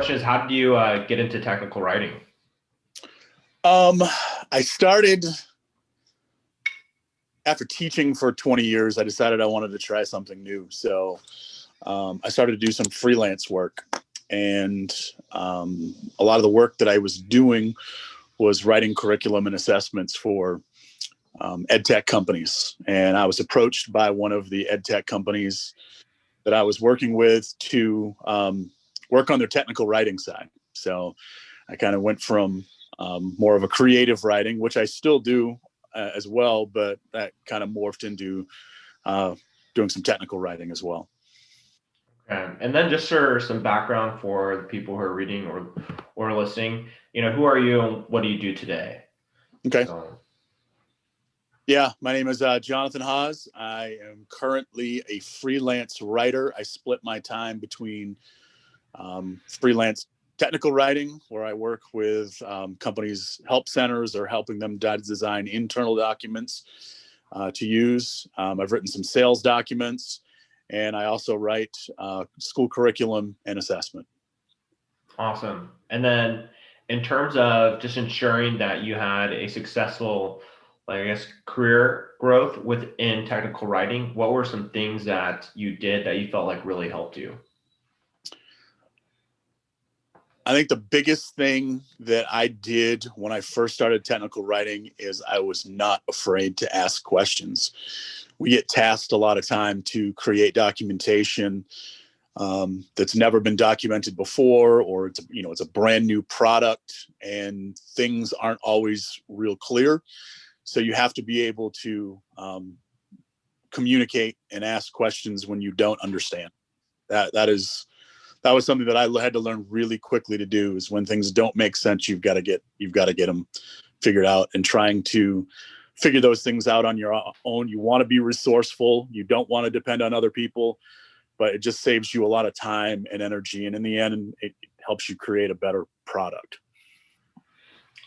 question is, how did you get into technical writing? Um, I started after teaching for 20 years. I decided I wanted to try something new. So I started to do some freelance work. And a lot of the work that I was doing was writing curriculum and assessments for ed tech companies. And I was approached by one of the ed tech companies that I was working with to work on their technical writing side. So I kind of went from more of a creative writing, which I still do as well, but that kind of morphed into doing some technical writing as well. Okay. And then just for some background for the people who are reading or listening, who are you and what do you do today? Okay. So, Yeah, my name is Jonathan Haas. I am currently a freelance writer. I split my time between freelance technical writing, where I work with companies' help centers or helping them design internal documents to use. I've written some sales documents, and I also write school curriculum and assessment. awesome. And then in terms of just ensuring that you had a successful, like, I guess, career growth within technical writing, what were some things that you did that you felt like really helped you? I think the biggest thing that I did when I first started technical writing is I was not afraid to ask questions. We get tasked a lot of time to create documentation that's never been documented before, or it's a brand new product and things aren't always real clear. So you have to be able to communicate and ask questions when you don't understand. That was something that I had to learn really quickly to do. Is when things don't make sense, you've got to get them figured out, and trying to figure those things out on your own. You want to be resourceful. You don't want to depend on other people, but it just saves you a lot of time and energy. And in the end, it helps you create a better product.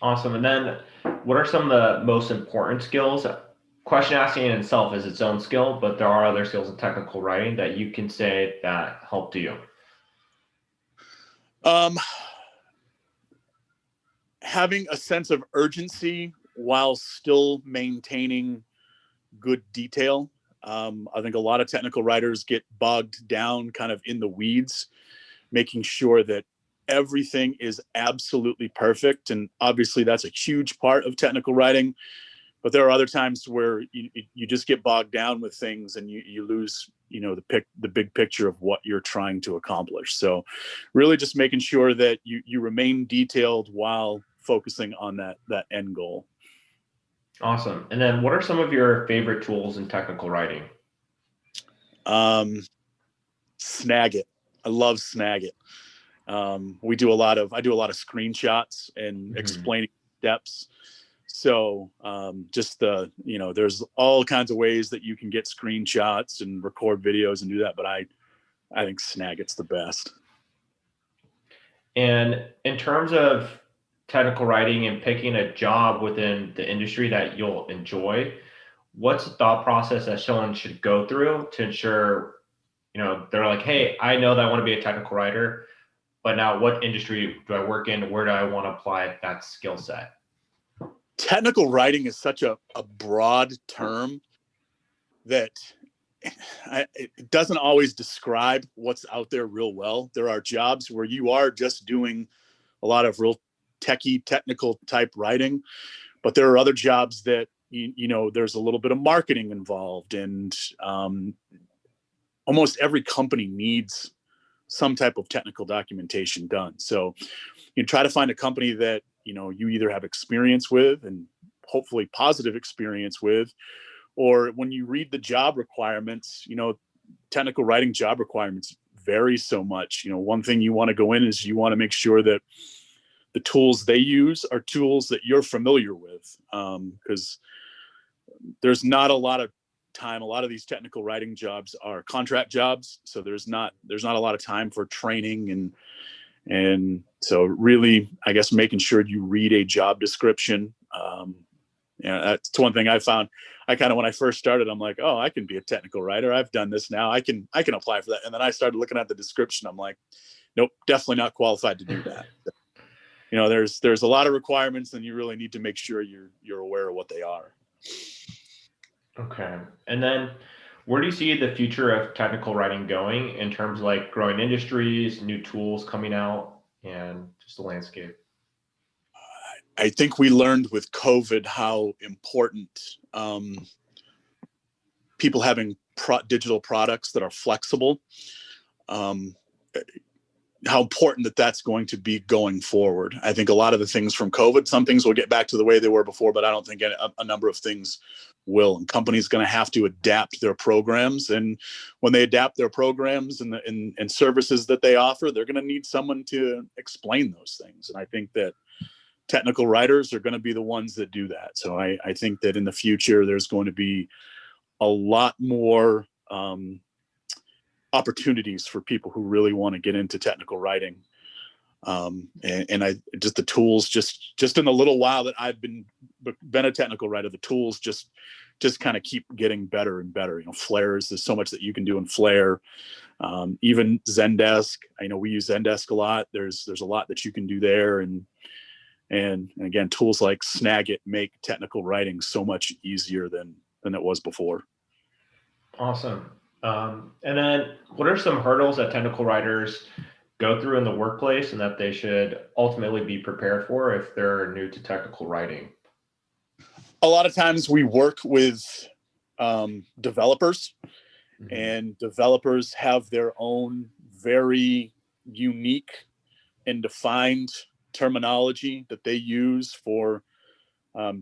Awesome. And then what are some of the most important skills? Question asking in itself is its own skill, but there are other skills in technical writing that you can say that helped you. Having a sense of urgency while still maintaining good detail. I think a lot of technical writers get bogged down kind of in the weeds, making sure that everything is absolutely perfect. And obviously that's a huge part of technical writing, but there are other times where you just get bogged down with things and you lose, the big picture of what you're trying to accomplish. So really just making sure that you remain detailed while focusing on that end goal. Awesome. And then what are some of your favorite tools in technical writing? Snagit. I love Snagit. I do a lot of screenshots and explaining steps. So just there's all kinds of ways that you can get screenshots and record videos and do that. But I think Snagit's the best. And in terms of technical writing and picking a job within the industry that you'll enjoy, what's the thought process that someone should go through to ensure, they're like, hey, I know that I want to be a technical writer, but now what industry do I work in? Where do I want to apply that skill set? Technical writing is such a broad term that it doesn't always describe what's out there real well. There are jobs where you are just doing a lot of real technical type writing, but there are other jobs that there's a little bit of marketing involved, and almost every company needs some type of technical documentation done. So you try to find a company that you either have experience with, and hopefully positive experience with, or when you read the job requirements, technical writing job requirements vary so much. One thing you want to go in is you want to make sure that the tools they use are tools that you're familiar with, because there's not a lot of time. A lot of these technical writing jobs are contract jobs, so there's not a lot of time for training, and so really, I guess, making sure you read a job description. That's one thing I found. When I first started, I'm like, oh, I can be a technical writer. I've done this now. I can apply for that. And then I started looking at the description. I'm like, nope, definitely not qualified to do that. There's a lot of requirements, and you really need to make sure you're aware of what they are. Okay. And then where do you see the future of technical writing going in terms of like growing industries, new tools coming out, and just the landscape? I think we learned with COVID how important people having digital products that are flexible, um, how important that's going to be going forward. I think a lot of the things from COVID, some things will get back to the way they were before, but I don't think a number of things will. And companies going to have to adapt their programs. And when they adapt their programs and services that they offer, they're going to need someone to explain those things. And I think that technical writers are going to be the ones that do that. So I think that in the future, there's going to be a lot more opportunities for people who really want to get into technical writing. And I just the tools just in the little while that I've been a technical writer, the tools just kind of keep getting better and better. Flares, there's so much that you can do in Flare. Even Zendesk, I know we use Zendesk a lot. There's a lot that you can do there. And again, tools like Snagit make technical writing so much easier than it was before. Awesome. And then what are some hurdles that technical writers go through in the workplace and that they should ultimately be prepared for if they're new to technical writing? A lot of times we work with developers, Mm-hmm. and developers have their own very unique and defined terminology that they use for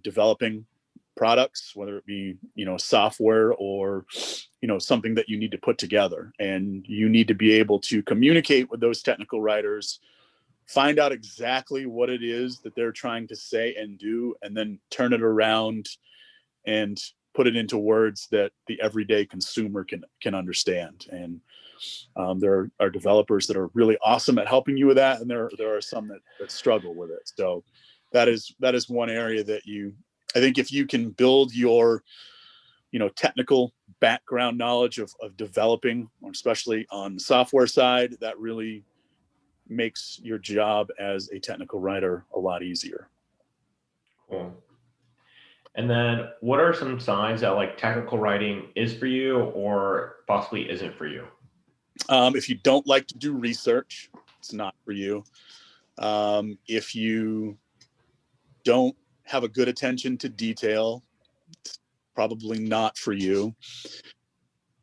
developing products, whether it be software or something that you need to put together. And you need to be able to communicate with those technical writers, find out exactly what it is that they're trying to say and do, and then turn it around and put it into words that the everyday consumer can understand. And there are developers that are really awesome at helping you with that, and there are some that struggle with it. So that is one area that I think if you can build your technical background knowledge of developing, especially on the software side, that really makes your job as a technical writer a lot easier. Cool. And then what are some signs that like technical writing is for you or possibly isn't for you? If you don't like to do research, it's not for you. If you don't have a good attention to detail, it's probably not for you.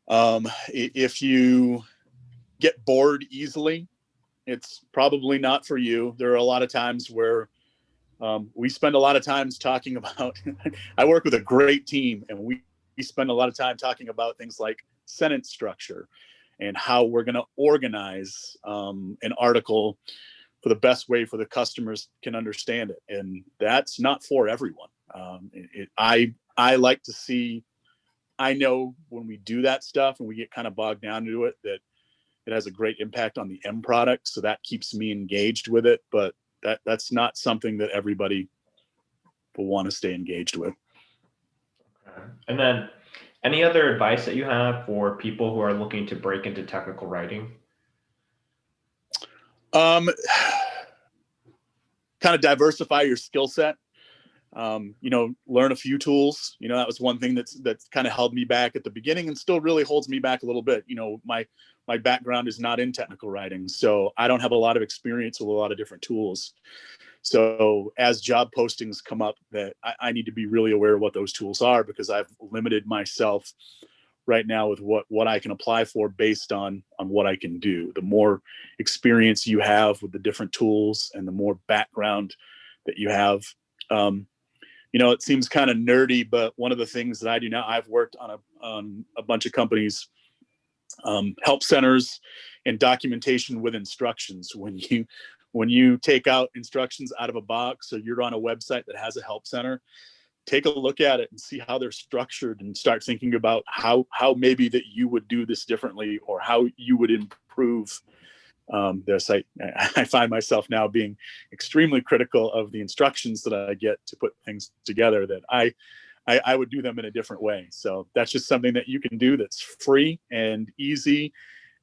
If you get bored easily, it's probably not for you. There are a lot of times where we spend a lot of times talking about, I work with a great team, and we spend a lot of time talking about things like sentence structure and how we're going to organize an article for the best way for the customers can understand it. And that's not for everyone. I like to see, I know when we do that stuff and we get kind of bogged down into it, that it has a great impact on the end product. So that keeps me engaged with it. But that's not something that everybody will want to stay engaged with. Okay. And then any other advice that you have for people who are looking to break into technical writing? Kind of diversify your skill set. Learn a few tools. That was one thing that's kind of held me back at the beginning and still really holds me back a little bit. My background is not in technical writing, so I don't have a lot of experience with a lot of different tools. So as job postings come up, that I need to be really aware of what those tools are, because I've limited myself right now with what I can apply for based on what I can do. The more experience you have with the different tools and the more background that you have, it seems kind of nerdy, but one of the things that I do now, I've worked on a bunch of companies, help centers and documentation with instructions. When you take out instructions out of a box, or you're on a website that has a help center, take a look at it and see how they're structured, and start thinking about how maybe that you would do this differently, or how you would improve this. I find myself now being extremely critical of the instructions that I get to put things together, that I would do them in a different way. So that's just something that you can do that's free and easy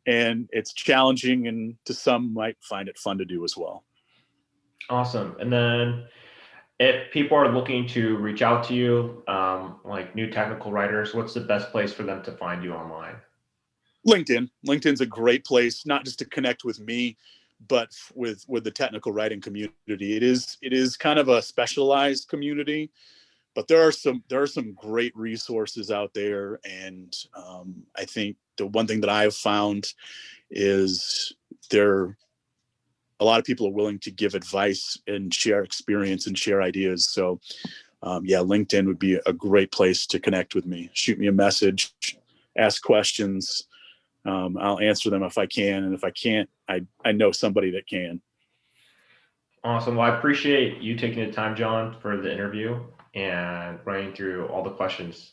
and it's challenging, and to some might find it fun to do as well. Awesome. And then if people are looking to reach out to you, like new technical writers, what's the best place for them to find you online? LinkedIn's a great place, not just to connect with me, but with the technical writing community. It is kind of a specialized community, but there are some great resources out there. And I think the one thing that I've found is there a lot of people are willing to give advice and share experience and share ideas. So yeah, LinkedIn would be a great place to connect with me. Shoot me a message, ask questions. I'll answer them if I can, and if I can't, I know somebody that can. Awesome. Well, I appreciate you taking the time, John, for the interview and running through all the questions.